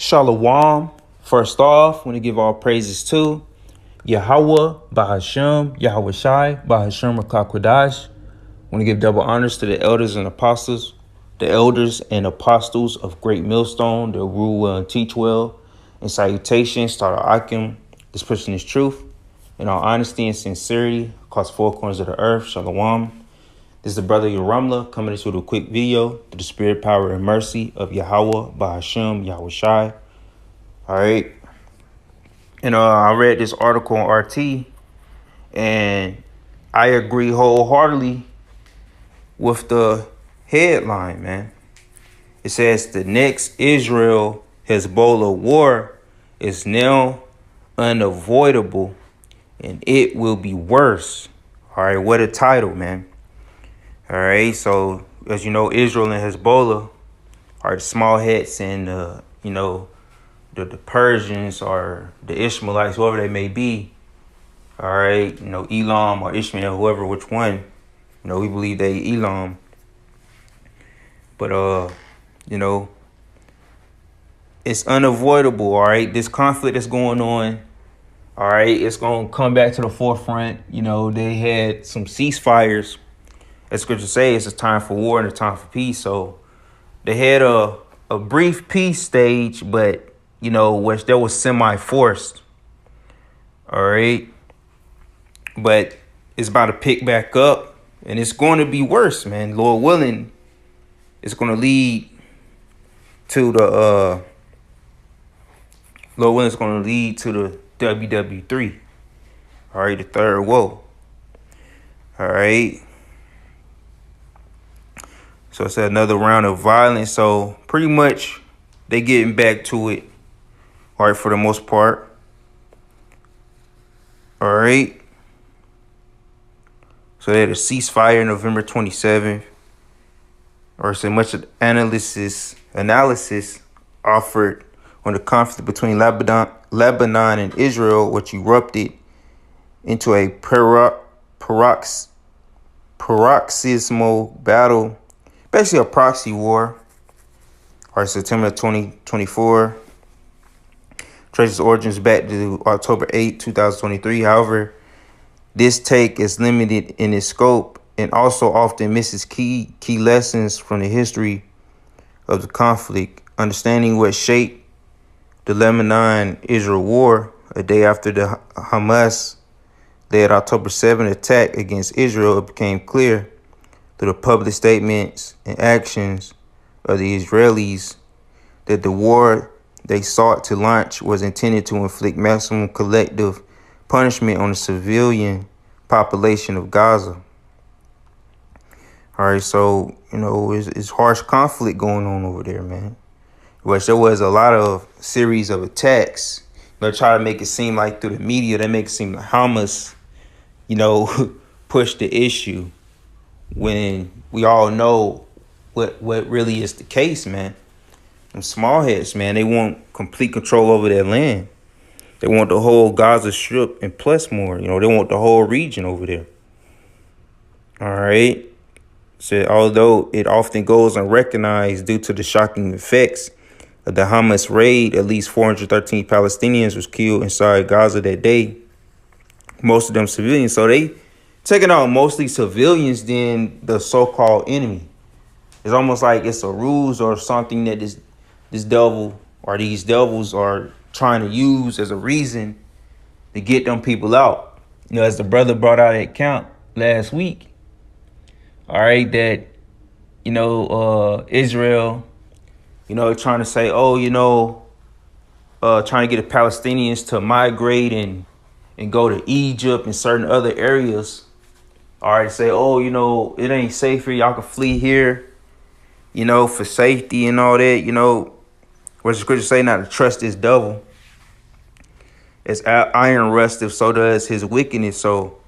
Shalom. First off, I want to give all praises to Yahweh, Bahashem, Yahweh Shai, Bahashem Rakakwadash. I want to give double honors to the elders and apostles, the elders and apostles of Great Millstone, that rule well and teach well. And salutations to our Akim, this person is truth. In all honesty and sincerity, across four corners of the earth, Shalom. This is the brother Yaramla coming into a quick video through the spirit, power, and mercy of Yahweh, Bahashem, Yahweh Shai. All right. And I read this article on RT, and I agree wholeheartedly with the headline, man. It says the next Israel-Hezbollah war is now unavoidable, and it will be worse. All right, what a title, man. All right, so as you know, Israel and Hezbollah are the small heads, and the Persians or the Ishmaelites, whoever they may be. All right, Elam or Ishmael, whoever, which one. We believe they Elam. But it's unavoidable. All right, this conflict that's going on. All right, it's gonna come back to the forefront. They had some ceasefires. As scripture says, it's a time for war and a time for peace. So they had a brief peace stage, but which that was semi-forced. All right, but it's about to pick back up, and it's going to be worse, man. Lord willing, it's going to lead to the WW3. All right, the third woe. All right. So it's another round of violence. So pretty much they getting back to it. All right, for the most part. All right. So they had a ceasefire November 27th. Or so much of analysis offered on the conflict between Lebanon and Israel, which erupted into a paroxysmal battle. Basically a proxy war. All right, September 2024. Traces origins back to October 8, 2023. However, this take is limited in its scope and also often misses key lessons from the history of the conflict. Understanding what shaped the Lebanon-Israel war a day after the Hamas-led October 7 attack against Israel, it became clear through the public statements and actions of the Israelis that the war they sought to launch was intended to inflict maximum collective punishment on the civilian population of Gaza. All right, so, it's harsh conflict going on over there, man. Which there was a lot of series of attacks. They try to make it seem like through the media, they make it seem like Hamas, pushed the issue, when we all know what really is the case, man. Them small heads, man, they want complete control over their land. They want the whole Gaza Strip and plus more. They want the whole region over there. All right. So although it often goes unrecognized due to the shocking effects of the Hamas raid, at least 413 Palestinians was killed inside Gaza that day. Most of them civilians. So they taking out mostly civilians than the so-called enemy. It's almost like it's a ruse or something that this devil or these devils are trying to use as a reason to get them people out. As the brother brought out an account last week. All right, that, Israel, trying to say, trying to get the Palestinians to migrate and go to Egypt and certain other areas. All right, say, it ain't safe here. Y'all can flee here, for safety and all that, what the scripture say, not to trust this devil. As iron rusteth, so does his wickedness. So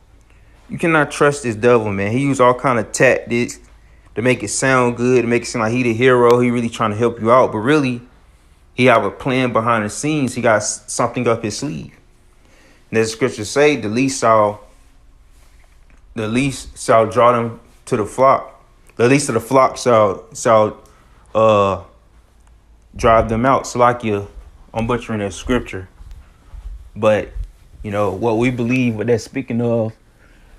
you cannot trust this devil, man. He used all kind of tactics to make it sound good, to make it seem like he the hero. He really trying to help you out. But really, he have a plan behind the scenes. He got something up his sleeve. And as the scriptures say, the least shall draw them to the flock. The least of the flock shall drive them out. Salakia, I'm butchering that scripture, but what we believe, what that's speaking of,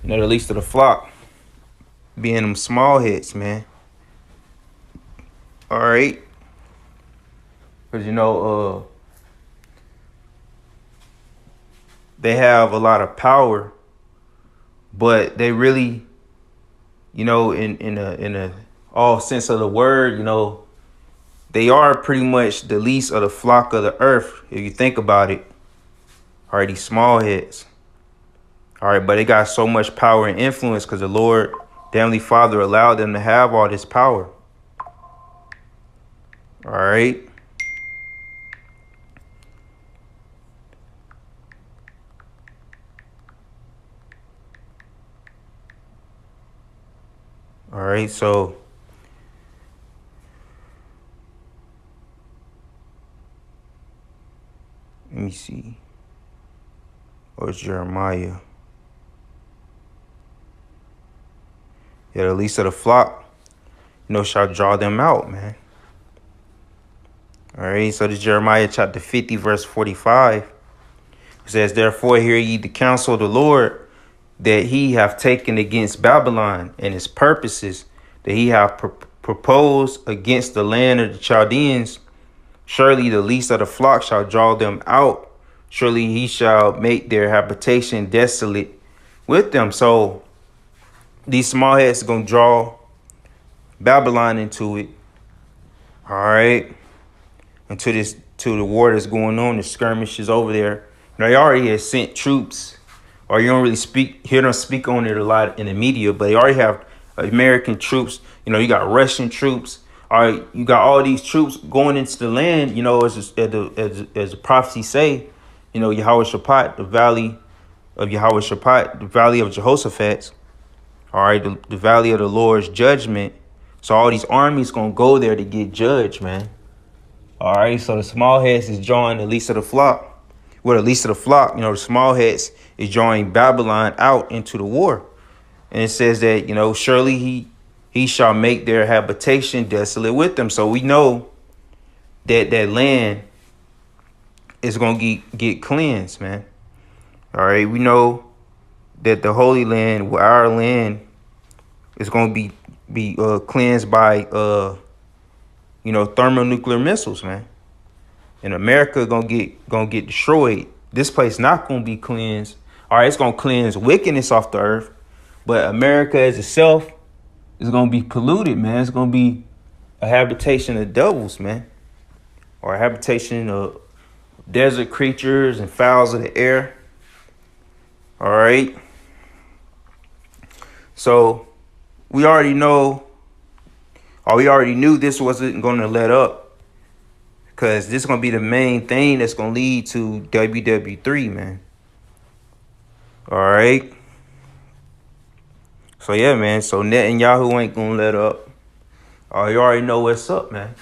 the least of the flock being them small heads, man. All right, because they have a lot of power, but they really, in a all sense of the word, they are pretty much the least of the flock of the earth, if you think about it. All right, these small heads. All right, but they got so much power and influence because the Lord, the Heavenly Father, allowed them to have all this power. All right. All right, so let me see. Or it's Jeremiah. Yeah, the least of the flock, shall draw them out, man. All right, so this Jeremiah chapter 50, verse 45. It says, therefore, hear ye the counsel of the Lord that he hath taken against Babylon, and his purposes that he hath proposed against the land of the Chaldeans. Surely the least of the flock shall draw them out. Surely he shall make their habitation desolate with them. So these small heads are going to draw Babylon into it. All right. To the war that's going on, the skirmishes over there. They already have sent troops, or you don't really hear them speak on it a lot in the media, but they already have American troops. You got Russian troops. All right, you got all these troops going into the land. As the prophecy say, Yehoshaphat, the valley of Yehoshaphat, the valley of Jehoshaphat. All right, the valley of the Lord's judgment. So all these armies gonna go there to get judged, man. All right, so the small heads is drawing the least of the flock. Well, the least of the flock, the small heads is drawing Babylon out into the war. And it says that, surely he shall make their habitation desolate with them. So we know that that land is going to get cleansed, man. All right, we know that the Holy Land, our land, is going to be cleansed by thermonuclear missiles, man. And America gonna get destroyed. This place not gonna be cleansed. All right, it's gonna cleanse wickedness off the earth, but America as itself is gonna be polluted, man. It's gonna be a habitation of devils, man, or a habitation of desert creatures and fowls of the air. All right. So we already know, or we already knew this wasn't gonna let up. Because this is going to be the main thing that's going to lead to WW3, man. All right. So, yeah, man. So, Netanyahu ain't going to let up. You already know what's up, man.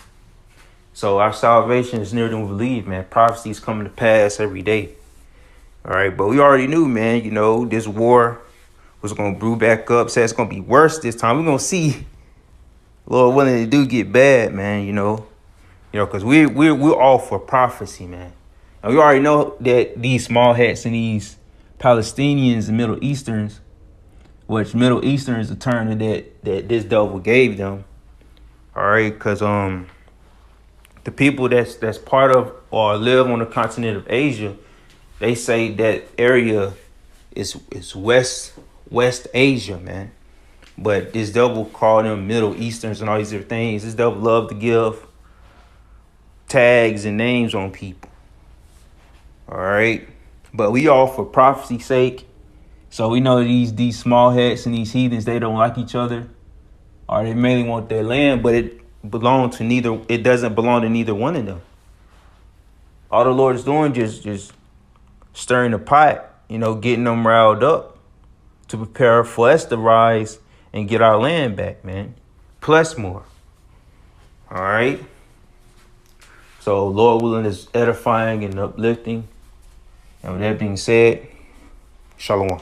So, our salvation is nearer than we believe, man. Prophecies coming to pass every day. All right. But we already knew, man, this war was going to brew back up. So, it's going to be worse this time. We're going to see, Lord willing, it do get bad, man, because we're all for prophecy, man. And we already know that these small hats and these Palestinians and Middle Easterns, which Middle Eastern is the term that this devil gave them. All right, because the people that's part of or live on the continent of Asia, they say that area is West Asia, man. But this devil called them Middle Easterns and all these different things. This devil loved to give tags and names on people. All right. But we all for prophecy's sake. So we know these small hats and these heathens, they don't like each other. Or they mainly want their land, but it doesn't belong to neither one of them. All the Lord is doing just stirring the pot, getting them riled up to prepare for us to rise and get our land back, man. Plus more. All right. So, Lord willing, is edifying and uplifting. And with that being said, shalom.